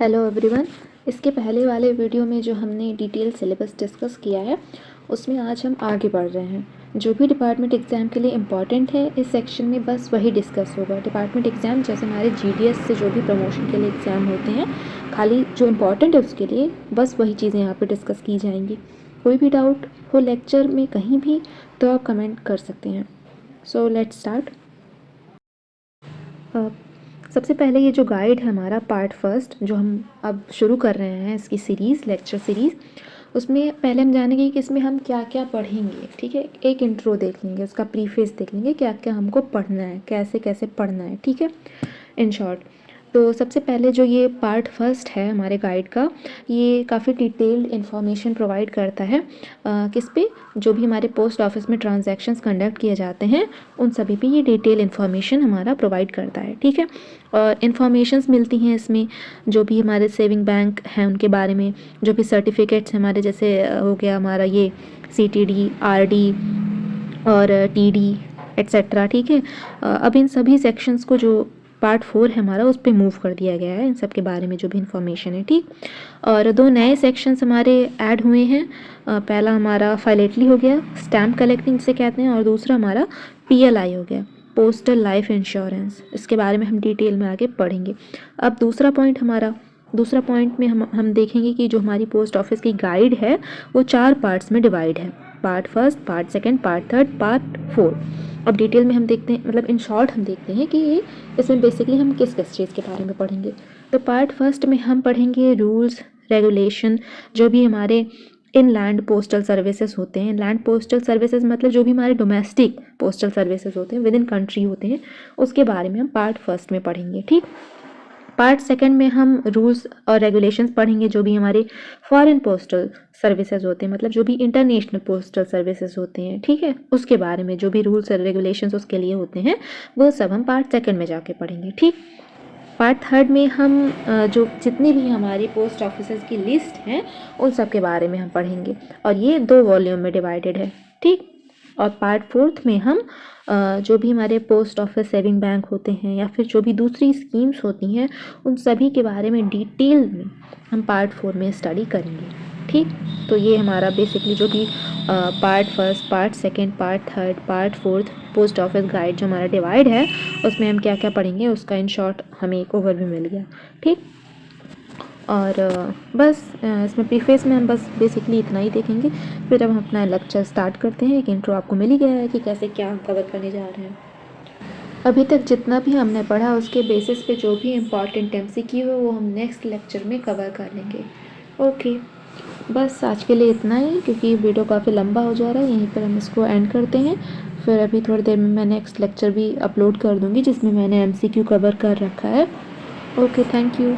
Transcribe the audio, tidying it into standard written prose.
Hello everyone. इसके पहले वाले वीडियो में जो हमने डिटेल सिलेबस डिस्कस किया है उसमें आज हम आगे बढ़ रहे हैं। जो भी डिपार्टमेंट एग्ज़ाम के लिए इम्पॉर्टेंट है इस सेक्शन में बस वही डिस्कस होगा। डिपार्टमेंट एग्ज़ाम जैसे हमारे जीडीएस से जो भी प्रमोशन के लिए एग्ज़ाम होते हैं, खाली जो इम्पॉर्टेंट है उसके लिए बस वही चीज़ें यहाँ पर डिस्कस की जाएंगी। कोई भी डाउट हो लेक्चर में कहीं भी तो आप कमेंट कर सकते हैं। So let's start. सबसे पहले ये जो गाइड है हमारा पार्ट फर्स्ट जो हम अब शुरू कर रहे हैं इसकी सीरीज़ लेक्चर सीरीज़, उसमें पहले हम जानेंगे कि इसमें हम क्या क्या पढ़ेंगे। ठीक है, एक इंट्रो देख लेंगे, उसका प्रीफेस देख लेंगे, क्या क्या हमको पढ़ना है, कैसे कैसे पढ़ना है। ठीक है, इन शॉर्ट। तो सबसे पहले जो ये पार्ट फर्स्ट है हमारे गाइड का, ये काफ़ी डिटेल्ड इन्फॉर्मेशन प्रोवाइड करता है किस पे, जो भी हमारे पोस्ट ऑफिस में ट्रांजैक्शंस कंडक्ट किए जाते हैं उन सभी पे ये डिटेल इन्फॉर्मेशन हमारा प्रोवाइड करता है। ठीक है, और इन्फॉर्मेशंस मिलती हैं इसमें जो भी हमारे सेविंग बैंक हैं उनके बारे में, जो भी सर्टिफिकेट्स हमारे जैसे हो गया हमारा ये CTD, RD और TD एट्सेट्रा। ठीक है, अब इन सभी सेक्शंस को जो पार्ट 4 है हमारा उस पर मूव कर दिया गया है, इन सब के बारे में जो भी इन्फॉर्मेशन है। ठीक, और दो नए सेक्शंस हमारे ऐड हुए हैं। पहला हमारा फाइलेटली हो गया, स्टैम्प कलेक्टिंग जिसे कहते हैं, और दूसरा हमारा PLI हो गया, पोस्टल लाइफ इंश्योरेंस। इसके बारे में हम डिटेल में आगे पढ़ेंगे। अब दूसरा पॉइंट में हम देखेंगे कि जो हमारी पोस्ट ऑफिस की गाइड है वो 4 पार्ट्स में डिवाइड है, part first, part second, part third, part 4। अब डिटेल में हम देखते हैं, मतलब इन शॉर्ट हम देखते हैं कि ये इसमें बेसिकली हम किस किस चीज़ के बारे में पढ़ेंगे। तो पार्ट फर्स्ट में हम पढ़ेंगे रूल्स रेगुलेशन, जो भी हमारे इनलैंड पोस्टल सर्विसेज होते हैं। इनलैंड पोस्टल सर्विसेज मतलब जो भी हमारे डोमेस्टिक पोस्टल सर्विसेज होते हैं, विद इन कंट्री होते हैं, उसके बारे में हम पार्ट फर्स्ट में पढ़ेंगे। ठीक, पार्ट सेकंड में हम रूल्स और रेगुलेशंस पढ़ेंगे जो भी हमारे फॉरेन पोस्टल सर्विसेज होते हैं, मतलब जो भी इंटरनेशनल पोस्टल सर्विसेज होते हैं। ठीक है, उसके बारे में जो भी रूल्स और रेगुलेशंस उसके लिए होते हैं वो सब हम पार्ट सेकंड में जाके पढ़ेंगे। ठीक, पार्ट थर्ड में हम जो जितनी भी हमारी पोस्ट ऑफिसेज की लिस्ट हैं उन सब के बारे में हम पढ़ेंगे, और ये 2 वॉल्यूम में डिवाइडेड है। ठीक, और पार्ट फोर्थ में हम जो भी हमारे पोस्ट ऑफिस सेविंग बैंक होते हैं या फिर जो भी दूसरी स्कीम्स होती हैं उन सभी के बारे में डिटेल में हम पार्ट 4 में स्टडी करेंगे। ठीक, तो ये हमारा बेसिकली जो भी part first, part second, part third, part fourth post office guide जो हमारा डिवाइड है उसमें हम क्या क्या पढ़ेंगे उसका इन शॉर्ट हमें एक ओवरव्यू मिल गया। ठीक, और बस इसमें प्रीफेस में हम बस बेसिकली इतना ही देखेंगे। फिर अब हम अपना लेक्चर स्टार्ट करते हैं। एक इंट्रो आपको मिल ही गया है कि कैसे क्या हम कवर करने जा रहे हैं। अभी तक जितना भी हमने पढ़ा उसके बेसिस पे जो भी इम्पॉर्टेंट MCQ हो वो हम नेक्स्ट लेक्चर में कवर कर लेंगे। ओके, बस आज के लिए इतना ही, क्योंकि वीडियो काफ़ी लंबा हो जा रहा है। यहीं पर हम इसको एंड करते हैं। फिर अभी थोड़ी देर में मैं नेक्स्ट लेक्चर भी अपलोड कर दूँगी जिसमें मैंने MCQ कवर कर रखा है। Okay, thank you.